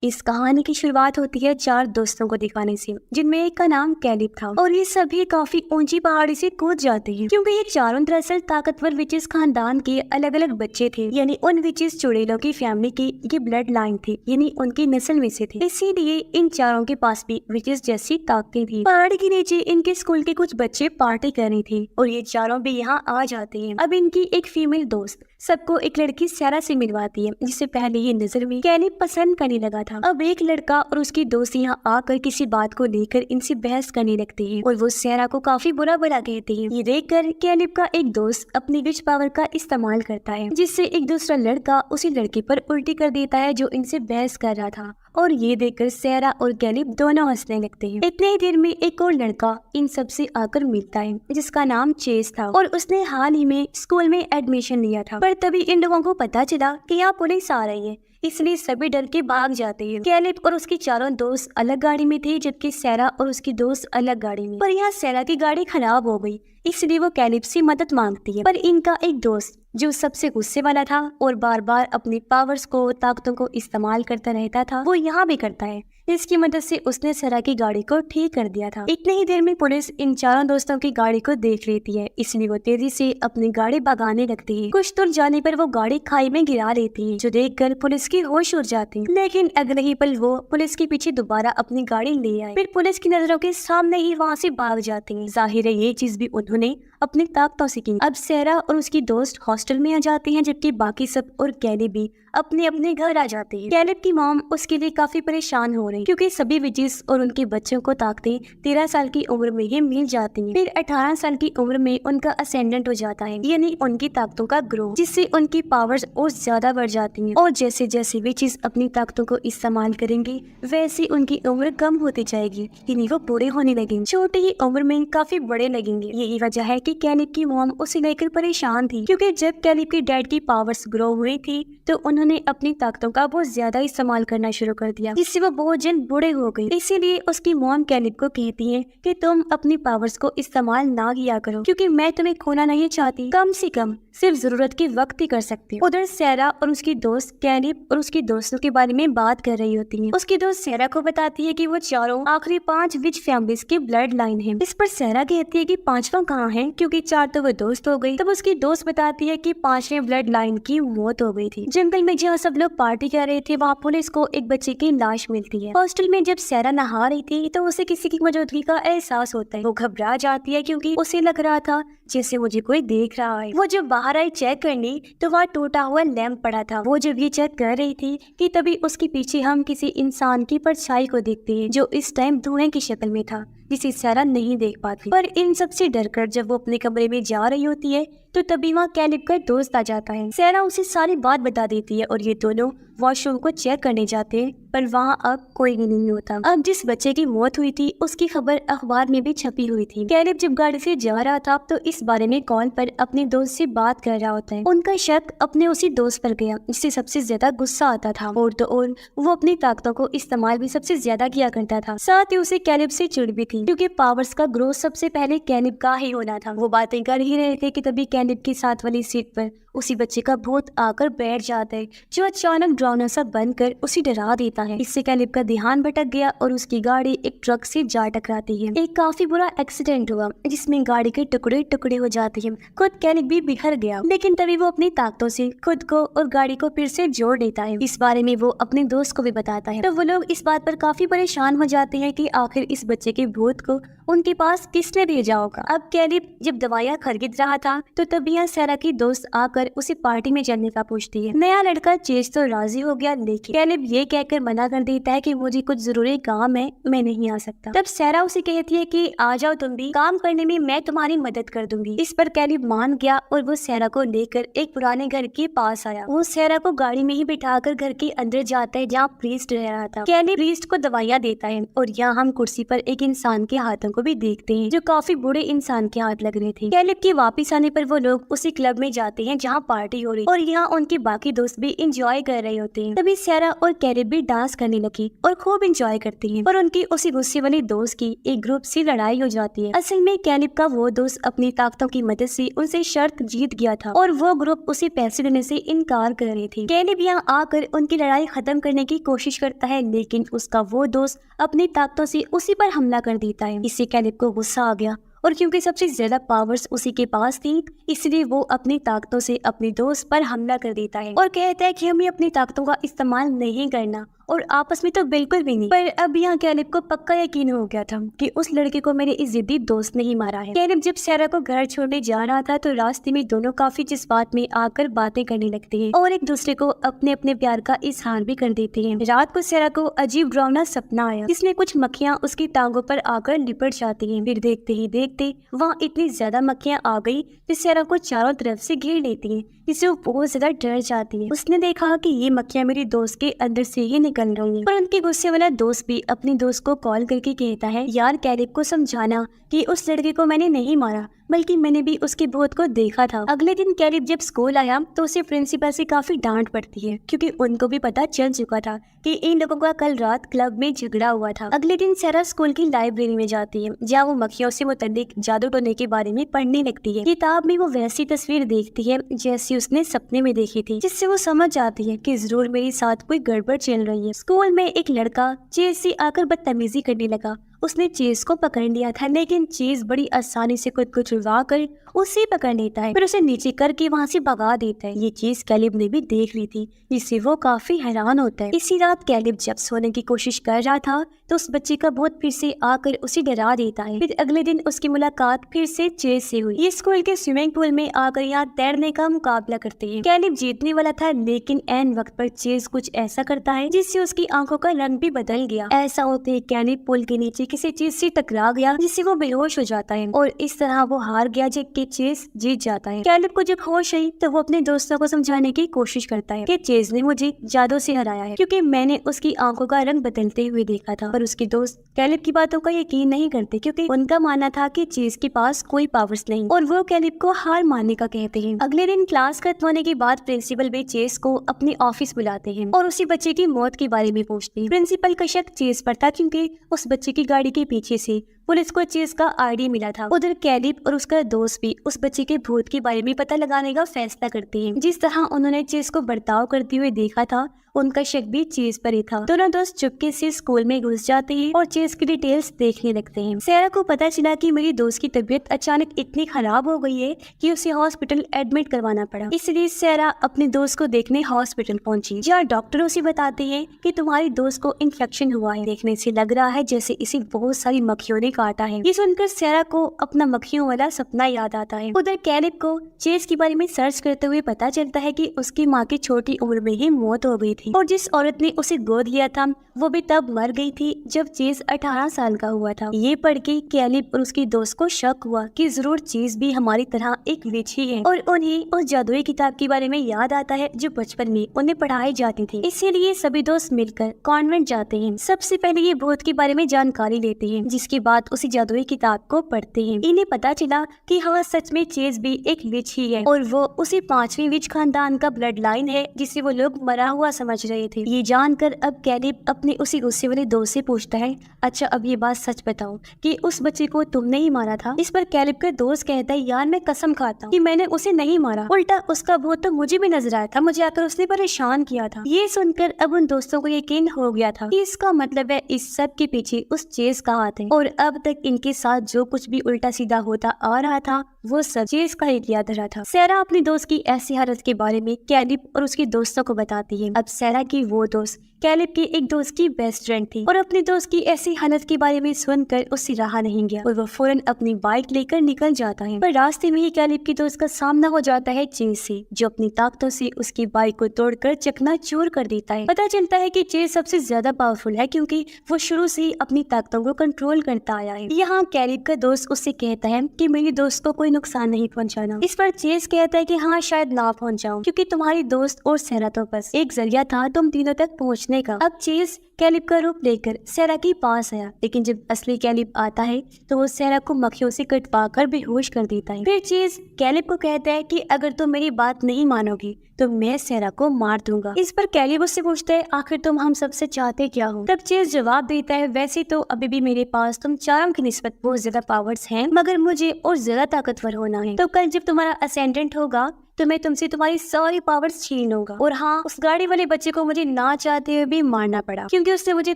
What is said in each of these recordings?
इस कहानी की शुरुआत होती है चार दोस्तों को दिखाने से, जिनमें एक का नाम कैलिब था और ये सभी काफी ऊंची पहाड़ी से कूद जाते हैं क्योंकि ये चारों दरअसल ताकतवर विचेस खानदान के अलग अलग बच्चे थे। यानी उन विचेस चुड़ैलों की फैमिली की ये ब्लड लाइन थी, यानी उनकी नस्ल में से थे। इसीलिए इन चारों के पास भी विचेस जैसी ताकतें थी। पहाड़ी के नीचे इनके स्कूल के कुछ बच्चे पार्टी कर रहे थे और ये चारों भी यहाँ आ जाते हैं। अब इनकी एक फीमेल दोस्त सबको एक लड़की सैरा से मिलवाती है, जिसे पहले ये नजर में कैलिब पसंद करने लगा था। अब एक लड़का और उसकी दोस्त यहाँ आकर किसी बात को लेकर इनसे बहस करने लगते हैं और वो सैरा को काफी बुरा भला कहते हैं। ये देखकर कैलिब का एक दोस्त अपनी विच पावर का इस्तेमाल करता है, जिससे एक दूसरा लड़का उसी लड़के पर उल्टी कर देता है जो इनसे बहस कर रहा था। और ये देखकर सैरा और कैलिब दोनों हंसने लगते हैं। इतने ही देर में एक और लड़का इन सबसे आकर मिलता है, जिसका नाम चेस था और उसने हाल ही में स्कूल में एडमिशन लिया था। पर तभी इन लोगों को पता चला कि यहाँ पुलिस आ रही है, इसलिए सभी डर के भाग जाते हैं। कैलिब और उसके चारों दोस्त अलग गाड़ी में थे, जबकि सैरा और उसकी दोस्त अलग गाड़ी में। पर यहाँ सैरा की गाड़ी खराब हो गई, इसलिए वो कैलिब से मदद मांगती है। पर इनका एक दोस्त जो सबसे गुस्से वाला था और बार बार अपनी पावर्स को, ताकतों को इस्तेमाल करता रहता था, वो यहाँ भी करता है। इसकी मदद से उसने सैरा की गाड़ी को ठीक कर दिया था। इतने ही देर में पुलिस इन चारों दोस्तों की गाड़ी को देख लेती है, इसलिए वो तेजी से अपनी गाड़ी भगाने लगती है। कुछ दूर जाने पर वो गाड़ी खाई में गिरा लेती है, जो देखकर पुलिस की होश उड़ जाती है। लेकिन अगले ही पल वो पुलिस के पीछे दोबारा अपनी गाड़ी ले आए, फिर पुलिस की नजरों के सामने ही वहाँ से भाग जाती है। जाहिर है ये चीज भी उन्होंने अपनी ताकतों से की। अब सैरा और उसकी दोस्त हॉस्टल में आ जाती हैं, जबकि बाकी सब और कैलिब भी अपने अपने घर आ जाते हैं। कैलिब की मॉम उसके लिए काफी परेशान हो रही, क्योंकि सभी विचेस और उनके बच्चों को ताकतें 13 साल की उम्र में ही मिल जाती हैं। फिर 18 साल की उम्र में उनका असेंडेंट हो जाता है, यानी उनकी ताकतों का ग्रो, जिससे उनकी पावर्स और ज्यादा बढ़ जाती हैं। और जैसे जैसे विचेस अपनी ताकतों को इस्तेमाल करेंगे, वैसे उनकी उम्र कम होती जाएगी, यानी वो बूढ़े होने लगेंगे। छोटी ही उम्र में काफी बड़े लगेंगे। यही वजह है कि कैलिब की मॉम उसे लेकर परेशान थी, क्योंकि जब कैलिब के डैड की पावर्स ग्रो हुई थी तो उन्होंने अपनी ताकतों का बहुत ज्यादा इस्तेमाल करना शुरू कर दिया, जिससे वो बहुत जल्द बूढ़े हो गई। इसीलिए उसकी मॉम कैलिब को कहती है कि तुम अपनी पावर्स को इस्तेमाल ना किया करो, क्योंकि मैं तुम्हें खोना नहीं चाहती। कम से कम सिर्फ जरूरत के वक्त ही कर सकती हो। उधर सैरा और उसकी दोस्त कैलिब और उसकी दोस्तों के बारे में बात कर रही होती है। उसकी दोस्त सैरा को बताती है कि वो चारों आखिरी 5 विच फैमिलीज की ब्लड लाइन है। इस पर सैरा कहती है कि 5वां कहाँ है, क्योंकि 4 तो वो दोस्त हो गई। तब उसकी दोस्त बताती है कि 5वें ब्लड लाइन की मौत हो गई थी। जंगल में जहाँ सब लोग पार्टी कर रहे थे, वहाँ पुलिस को एक बच्चे की लाश मिलती है। हॉस्टल में जब सैरा नहा रही थी तो उसे किसी की मौजूदगी का एहसास होता है। वो घबरा जाती है, क्योंकि उसे लग रहा था जैसे मुझे कोई देख रहा है। वो जब बाहर आई चेक करने तो वहाँ टूटा हुआ लैंप पड़ा था। वो जब ये चेक कर रही थी कि तभी उसके पीछे हम किसी इंसान की परछाई को देखते हैं, जो इस टाइम धुएं की शक्ल में था, जिसे सैरा नहीं देख पाती। पर इन सबसे डरकर जब वो अपने कमरे में जा रही होती है तो तभी वहाँ कैलिब का दोस्त आ जाता है। सैरा उसे सारी बात बता देती है और ये दोनों वॉशरूम को चेक करने जाते हैं, पर वहाँ अब कोई भी नहीं होता। अब जिस बच्चे की मौत हुई थी उसकी खबर अखबार में भी छपी हुई थी। कैलिब जब गाड़ी से जा रहा था तो इस बारे में कॉल पर अपने दोस्त से बात कर रहा होता है। उनका शक अपने उसी दोस्त पर गया, जिससे सबसे ज्यादा गुस्सा आता था। और तो और वो अपनी ताकतों को इस्तेमाल भी सबसे ज्यादा किया करता था। साथ ही उसे कैलिब से चिढ़ भी थी, क्योंकि पावर्स का ग्रोथ सबसे पहले कैलिब का ही होना था। वो बातें कर ही रहे थे कि तभी कैलिब की साथ वाली सीट पर उसी बच्चे का भूत आकर बैठ जाता है, जो अचानक ड्रोना सा बनकर उसे डरा देता है। इससे कैलिब का ध्यान भटक गया और उसकी गाड़ी एक ट्रक से जा टकराती है। एक काफी बुरा एक्सीडेंट हुआ, जिसमें गाड़ी के टुकड़े टुकड़े हो जाते हैं। खुद कैलिब भी बिखर गया, लेकिन तभी वो अपनी ताकतों से खुद को और गाड़ी को फिर से जोड़ देता है। इस बारे में वो अपने दोस्त को भी बताता है, तो वो लोग इस बात पर काफी परेशान हो जाते हैं कि आखिर इस बच्चे के भूत को उनके पास किसने भेजा होगा। अब कैलिब जब दवाइयाँ खरीद रहा था तो तभी यहाँ सैरा की दोस्त आकर उसे पार्टी में जाने का पूछती है। नया लड़का चेस तो राजी हो गया, लेकिन कैलिब ये कहकर मना कर देता है कि मुझे कुछ जरूरी काम है, मैं नहीं आ सकता। तब सैरा उसे कहती है कि आ जाओ तुम भी, काम करने में मैं तुम्हारी मदद कर दूंगी। इस पर कैलिब मान गया और वो सैरा को लेकर एक पुराने घर के पास आया। वो सैरा को गाड़ी में ही बिठाकर घर के अंदर जाता है, जहाँ प्रीस्ट रह रहा था। कैलिब प्रीस्ट को दवाइयाँ देता है और यहाँ हम कुर्सी पर एक इंसान के हाथों को भी देखते हैं, जो काफी बूढ़े इंसान के हाथ लग रहे थे। कैलिब के वापिस आने पर वो लोग उसी क्लब में जाते हैं जहाँ यहाँ पार्टी हो रही और यहाँ उनके बाकी दोस्त भी इंजॉय कर रहे होते हैं। तभी सारा और कैलिब भी डांस करने लगी और खूब इंजॉय करती हैं। पर उनकी उसी गुस्से वाले दोस्त की एक ग्रुप से लड़ाई हो जाती है। असल में कैलिब का वो दोस्त अपनी ताकतों की मदद से उनसे शर्त जीत गया था और वो ग्रुप उसे पैसे देने से इनकार कर रही थी। कैलिब यहाँ आकर उनकी लड़ाई खत्म करने की कोशिश करता है, लेकिन उसका वो दोस्त अपनी ताकतों से उसी पर हमला कर देता है। इससे कैलिब को गुस्सा आ गया और क्योंकि सबसे ज्यादा पावर्स उसी के पास थी, इसलिए वो अपनी ताकतों से अपने दोस्त पर हमला कर देता है और कहता है कि हमें अपनी ताकतों का इस्तेमाल नहीं करना और आपस में तो बिल्कुल भी नहीं। पर अब यहाँ कैलिब को पक्का यकीन हो गया था कि उस लड़के को मेरे इस जिद्दी दोस्त ने ही मारा है। कैलिब जब सारा को घर छोड़ने जा रहा था तो रास्ते में दोनों काफी जज्बात में आकर बातें करने लगते हैं और एक दूसरे को अपने अपने प्यार का इजहार भी कर देते हैं। रात को सारा को अजीब डरावना सपना आया जिसमें कुछ मक्खियाँ उसकी टांगों पर आकर लिपट जाती है। फिर देखते ही देखते वहाँ इतनी ज्यादा मक्खियाँ आ गई जो सारा को चारों तरफ से घेर लेती है, जिससे वो बहुत ज्यादा डर जाती है। उसने देखा कि ये मक्खियाँ मेरी दोस्त के अंदर से ही निकल रही हैं। पर उनके गुस्से वाला दोस्त भी अपने दोस्त को कॉल करके कहता है, यार कैलिब को समझाना कि उस लड़के को मैंने नहीं मारा, बल्कि मैंने भी उसके भूत को देखा था। अगले दिन कैलिब जब स्कूल आया तो उसे प्रिंसिपल से काफी डांट पड़ती है क्योंकि उनको भी पता चल चुका था कि इन लोगों का कल रात क्लब में झगड़ा हुआ था। अगले दिन सारा स्कूल की लाइब्रेरी में जाती है जहाँ वो मक्खियों से मुताल्लिक जादू टोने के बारे में पढ़ने लगती है। किताब में वो वैसी तस्वीर देखती है जैसी उसने सपने में देखी थी, जिससे वो समझ जाती है कि जरूर मेरे साथ कोई गड़बड़ चल रही है। स्कूल में एक लड़का चेज से आकर बदतमीजी करने लगा। उसने चेज को पकड़ लिया था, लेकिन चेज बड़ी आसानी से खुद को छुड़वा कर उसे पकड़ लेता है, फिर उसे नीचे करके वहाँ से भगा देता है। ये चीज कैलिब ने भी देख ली थी, जिससे वो काफी हैरान होता है। इसी रात कैलिब जब सोने की कोशिश कर रहा था तो उस बच्चे का भूत फिर से आकर उसे डरा देता है। फिर अगले दिन उसकी मुलाकात फिर से चेज से हुई। ये स्कूल के स्विमिंग पूल में आकर यहाँ तैरने का मुकाबला करते हैं। कैलिब जीतने वाला था, लेकिन एन वक्त पर चेज कुछ ऐसा करता है जिससे उसकी आंखों का रंग भी बदल गया। ऐसा होते ही कैलिब पुल के नीचे किसी चीज से टकरा गया, जिससे वो बेहोश हो जाता है और इस तरह वो हार गया जबकि चेज जीत जाता है। कैलिब को जब होश आई तो वो अपने दोस्तों को समझाने की कोशिश करता है कि चेज ने मुझे जादू से हराया है क्योंकि मैंने उसकी आंखों का रंग बदलते हुए देखा था। पर उसके दोस्त कैलिब की बातों का यकीन नहीं करते क्योंकि उनका मानना था कि चेज के पास कोई पावर्स नहीं और वो कैलिब को हार मानने का कहते हैं। अगले दिन क्लास खत्म होने के बाद प्रिंसिपल भी चेज को अपने ऑफिस बुलाते हैं और उसी बच्चे की मौत के बारे में पूछते हैं। प्रिंसिपल का शक चेज पर था क्योंकि उस बच्चे की गाड़ी के पीछे से पुलिस को चेज का आईडी मिला था। उधर कैलिब और उसका दोस्त भी उस बच्चे के भूत के बारे में पता लगाने का फैसला करते हैं। जिस तरह उन्होंने चेज को बर्ताव करते हुए देखा था, उनका शक भी चेज पर ही था। दोनों दोस्त चुपके से स्कूल में घुस जाते हैं और चेज की डिटेल्स देखने लगते हैं। सारा को पता चला कि मेरी दोस्त की तबीयत अचानक इतनी खराब हो गई है कि उसे हॉस्पिटल एडमिट करवाना पड़ा। इसलिए सारा अपने दोस्त को देखने हॉस्पिटल पहुंची, जहाँ डॉक्टर उसे बताते हैं कि तुम्हारी दोस्त को इन्फेक्शन हुआ है। देखने से लग रहा है जैसे इसे बहुत सारी मक्खियों ने काटा है। ये सुनकर सारा को अपना मक्खियों वाला सपना याद आता है। उधर कैलिब को चेज के बारे में सर्च करते हुए पता चलता है कि उसकी माँ की छोटी उम्र में ही मौत हो गई थी और जिस औरत ने उसे गोद लिया था वो भी तब मर गई थी जब चेज 18 साल का हुआ था। ये पढ़ के कैलिब और उसकी दोस्त को शक हुआ कि जरूर चेज भी हमारी तरह एक विच ही है और उन्हें उस जादुई किताब के बारे में याद आता है जो बचपन में उन्हें पढ़ाई जाती थी। इसीलिए सभी दोस्त मिलकर कॉन्वेंट जाते हैं। सबसे पहले ये भूत के बारे में जानकारी लेते हैं, जिसके बाद उसी जादुई किताब को पढ़ते हैं। इन्हें पता चला कि हाँ सच में चेज भी एक विच ही है और वो उसी 5वीं विच खानदान का ब्लड लाइन है जिसे वो लोग मरा हुआ समझ रहे थे। ये जानकर अब कैलिब अपने उसी गुस्से वाले दोस्त से पूछता है, अच्छा अब ये बात सच बताओ कि उस बच्चे को तुमने ही मारा था? इस पर कैलिब का दोस्त कहता है, यार मैं कसम खाता हूँ कि मैंने उसे नहीं मारा, उल्टा उसका भूत तो मुझे भी नजर आया था, मुझे आकर उसने परेशान किया था। ये सुनकर अब उन दोस्तों को यकीन हो गया था कि इसका मतलब है इस सब के पीछे उस चेज का हाथ है और अब तक इनके साथ जो कुछ भी उल्टा सीधा होता आ रहा था वो सब चेज का ही किया धरा था। सारा अपनी दोस्त की ऐसी हालत के बारे में कैलिब और उसके दोस्तों को बताती है। अब सारा की वो दोस्त कैलिब की एक दोस्त की बेस्ट फ्रेंड थी और अपनी दोस्त की ऐसी हालत के बारे में सुनकर उससे रहा नहीं गया और वो फौरन अपनी बाइक लेकर निकल जाता है। पर रास्ते में ही कैलिब की दोस्त का सामना हो जाता है चेज से, जो अपनी ताकतों से उसकी बाइक को तोड़कर चकनाचूर कर देता है। पता चलता है कि चेज सबसे ज्यादा पावरफुल है क्योंकि वो शुरू से ही अपनी ताकतों को कंट्रोल करता आया है। यहाँ कैलिब का दोस्त उससे कहता है कि मेरी दोस्त को कोई नुकसान नहीं पहुँचाना। इस पर चेज कहता है कि हाँ शायद ना पहुँचाऊं क्योंकि तुम्हारी दोस्त और सारा तो बस एक जरिया था तुम तीनों तक पहुँचने का। अब चेज कैलिब का रूप लेकर सैरा के पास आया, लेकिन जब असली कैलिब आता है तो वो सैरा को मक्खियों से कटवा कर बेहोश कर देता है। फिर चीज कैलिब को कहता है कि अगर तुम मेरी बात नहीं मानोगी तो मैं सैरा को मार दूंगा। इस पर कैलिब उससे पूछता है आखिर तुम हम सबसे चाहते क्या हो? तब चीज जवाब देता है वैसे तो अभी भी मेरे पास तुम चारों की निस्बत बहुत ज्यादा पावर्स हैं, मगर मुझे और ज्यादा ताकतवर होना है। तो कल जब तुम्हारा असेंडेंट होगा तो मैं तुमसे तुम्हारी सारी पावर्स छीन लूंगा। और हाँ, उस गाड़ी वाले बच्चे को मुझे ना चाहते हुए भी मारना पड़ा, क्योंकि उसने मुझे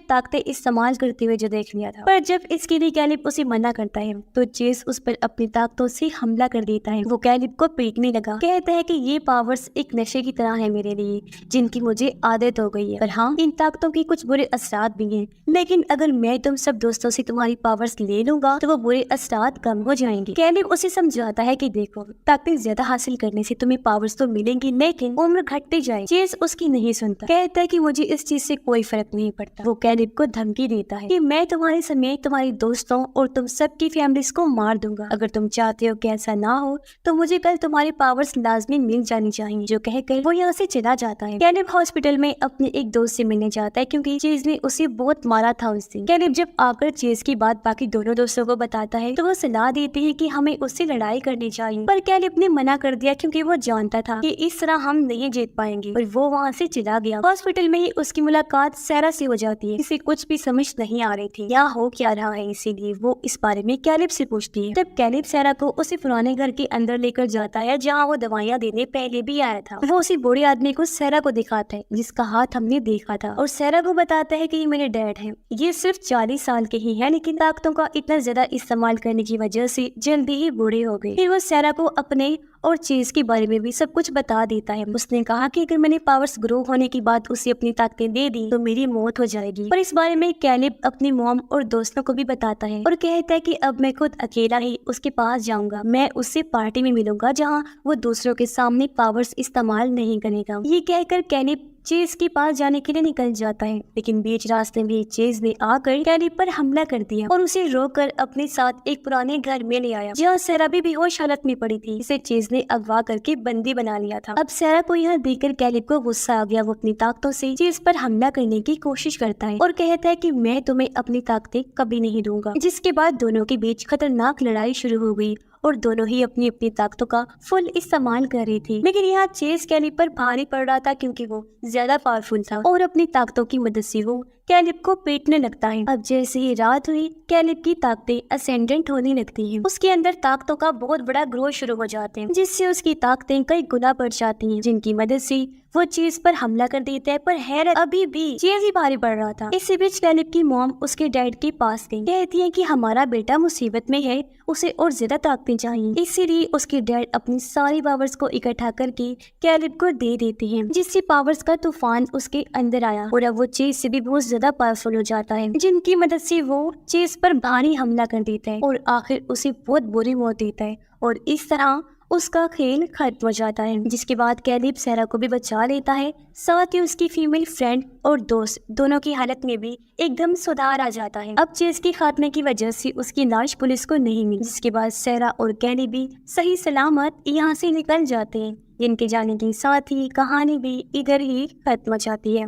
ताकतें इस्तेमाल करते हुए जो देख लिया था। पर जब इसके लिए कैलिब उसे मना करता है तो चेस उस पर अपनी ताकतों से हमला कर देता है। वो कैलिब को पीटने लगा, कहता है कि ये पावर्स एक नशे की तरह है मेरे लिए, जिनकी मुझे आदत हो गई है। पर हाँ, इन ताकतों की कुछ बुरे असरात भी हैं, लेकिन अगर मैं तुम सब दोस्तों से तुम्हारी पावर्स ले लूंगा तो वो बुरे असरात कम हो जाएंगे। कैलिब उसे समझाता है कि देखो, ताकतें ज्यादा हासिल करने से पावर्स तो मिलेंगी, लेकिन उम्र घटती जाए। चेस उसकी नहीं सुनता, कहता है कि मुझे इस चीज से कोई फर्क नहीं पड़ता। वो कैलिब को धमकी देता है कि मैं तुम्हारे समेत तुम्हारी दोस्तों और तुम सबकी फैमिलीज को मार दूंगा। अगर तुम चाहते हो कि ऐसा ना हो तो मुझे कल तुम्हारी पावर्स लाजमी मिल जानी चाहिए। जो कहकर वो यहाँ से चला जाता है। कैलिब हॉस्पिटल में अपने एक दोस्त से मिलने जाता है, क्योंकि चेस ने उसे बहुत मारा था उस दिन। कैलिब जब आकर चेस की बात बाकी दोनों दोस्तों को बताता है तो वो सलाह देती है कि हमें उससे लड़ाई करनी चाहिए, पर कैलिब ने मना कर दिया क्योंकि वो जानता था कि इस तरह हम नहीं जीत पाएंगे, और वो वहाँ से चला गया। हॉस्पिटल में ही उसकी मुलाकात सैरा से हो जाती है। इसे कुछ भी समझ नहीं आ रही थी या हो क्या रहा है, इसीलिए वो इस बारे में कैलिब से पूछती है। तब कैलिब सैरा को उसे पुराने घर के अंदर लेकर जाता है जहाँ वो दवाइयाँ देने पहले भी आया था। वो उसी बूढ़े आदमी को सैरा को दिखाता है जिसका हाथ हमने देखा था, और सैरा को बताता है कि ये मेरे डैड हैं। ये सिर्फ 40 साल के ही है, लेकिन ताकतों का इतना ज्यादा इस्तेमाल करने की वजह से जल्दी ही बूढ़े हो गए। फिर वो सैरा को अपने और चीज के बारे में भी सब कुछ बता देता है। उसने कहा कि अगर मैंने पावर्स ग्रो होने की बाद उसे अपनी ताकतें दे दी तो मेरी मौत हो जाएगी। पर इस बारे में कैलिब अपनी मॉम और दोस्तों को भी बताता है और कहता है कि अब मैं खुद अकेला ही उसके पास जाऊंगा। मैं उससे पार्टी में मिलूंगा जहाँ वो दूसरों के सामने पावर्स इस्तेमाल नहीं करेगा। ये कहकर कैलिब चेज के पास जाने के लिए निकल जाता है, लेकिन बीच रास्ते में चेज ने आकर कैलिब पर हमला कर दिया और उसे रोककर अपने साथ एक पुराने घर में ले आया जहाँ सैरा भी बेहोश हालत में पड़ी थी। इसे चेज ने अगवा करके बंदी बना लिया था। अब सैरा को यह देखकर कैलिब को गुस्सा आ गया। वो अपनी ताकतों से चेज पर हमला करने की कोशिश करता है और कहता है कि मैं तुम्हें अपनी ताकतें कभी नहीं दूंगा। जिसके बाद दोनों के बीच खतरनाक लड़ाई शुरू हो गई और दोनों ही अपनी अपनी ताकतों का फुल इस्तेमाल कर रही थी। लेकिन यहाँ चेस कैलिब पर भारी पड़ रहा था क्योंकि वो ज्यादा पावरफुल था और अपनी ताकतों की मदद से वो कैलिब को पीटने लगता है। अब जैसे ही रात हुई, कैलिब की ताकतें असेंडेंट होने लगती हैं। उसके अंदर ताकतों का बहुत बड़ा ग्रोथ शुरू हो जाते हैं, जिससे उसकी ताकतें कई गुना बढ़ जाती हैं, जिनकी मदद से वो चीज पर हमला कर देता है। पर हैरत, अभी भी चीज ही भारी पड़ रहा था। इसी बीच कैलिब की मॉम उसके डैड के पास गई, कहती है कि हमारा बेटा मुसीबत में है, उसे और ज्यादा ताकतें चाहिए। इसीलिए उसके डैड अपनी सारी पावर्स को इकट्ठा करके कैलिब को दे देते हैं, जिससे पावर्स का तूफान उसके अंदर आया और अब वो चीज से भी बहुत ज्यादा पावरफुल हो जाता है, जिनकी मदद से वो चीज पर भारी हमला कर देता है और आखिर उसे बहुत बुरी मौत देता है और इस तरह उसका खेल खत्म हो जाता है। जिसके बाद कैलिब सैरा को भी बचा लेता है, साथ ही उसकी फीमेल फ्रेंड और दोस्त दोनों की हालत में भी एकदम सुधार आ जाता है। अब चेस के खात्मे की वजह से उसकी लाश पुलिस को नहीं मिली, जिसके बाद सैरा और कैलिब भी सही सलामत यहाँ से निकल जाते हैं। इनके जाने के साथ ही कहानी भी इधर ही खत्म हो जाती है।